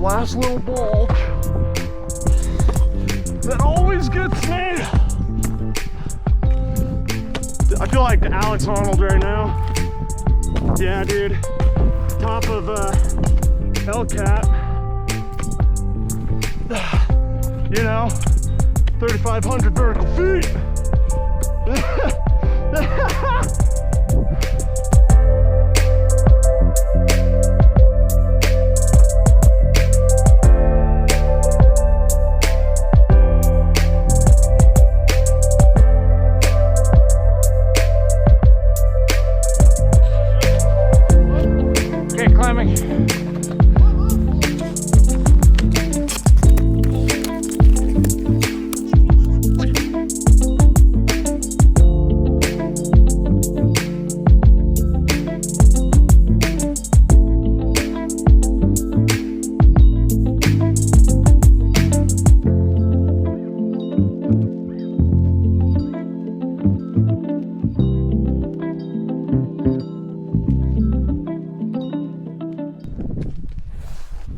last little bulge that always gets me. I feel like Alex Honnold right now. Yeah, dude. Top of El Cap. You know, 3,500 vertical feet. Okay, climbing.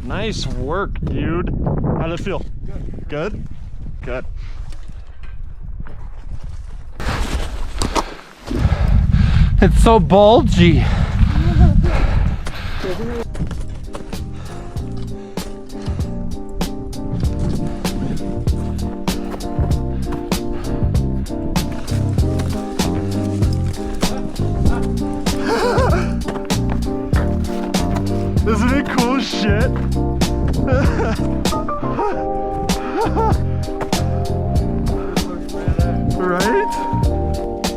Nice work, dude. How did it feel? Good. Good? Good. It's so bulgy. Isn't it cool as shit? Right?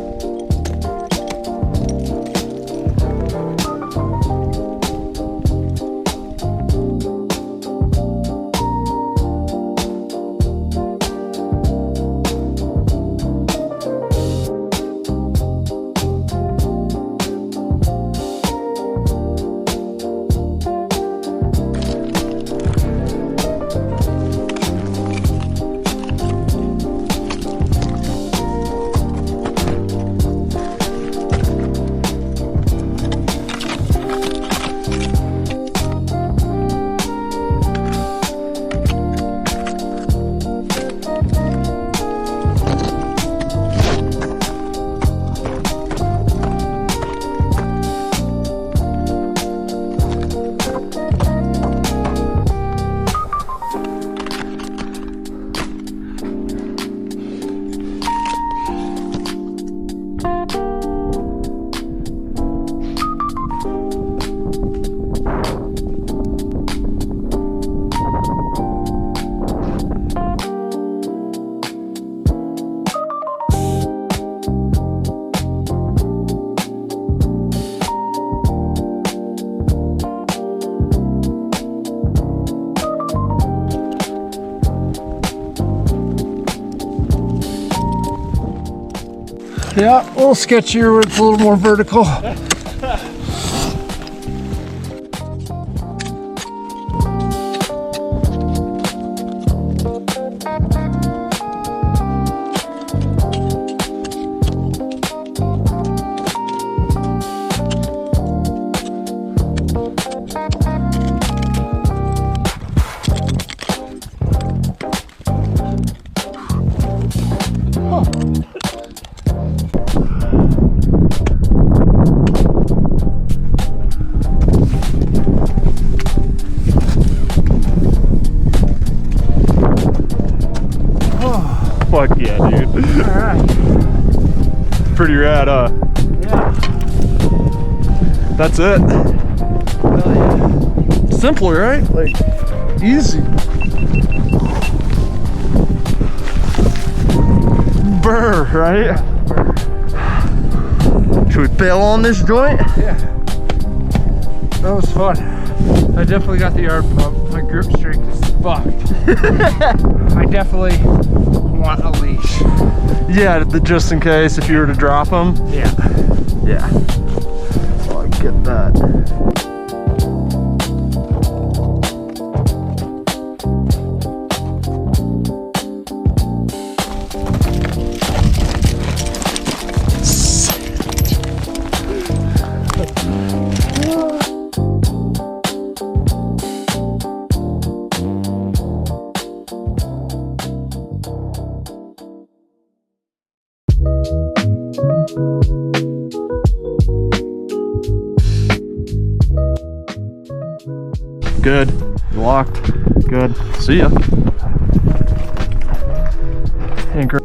Yeah, a little sketchier where it's a little more vertical. Fuck yeah, dude. Alright. Pretty rad, huh? Yeah. That's it. Hell yeah. Simple, right? Like, easy. Brr, right? Yeah, Should we bail on this joint? yeah. That was fun. I definitely got the arm pump. My grip strength is fucked. I definitely want a leash. Yeah, just in case if you were to drop them. Yeah. Yeah. Oh, I get that. Good. Locked. Good. See ya. Anchor.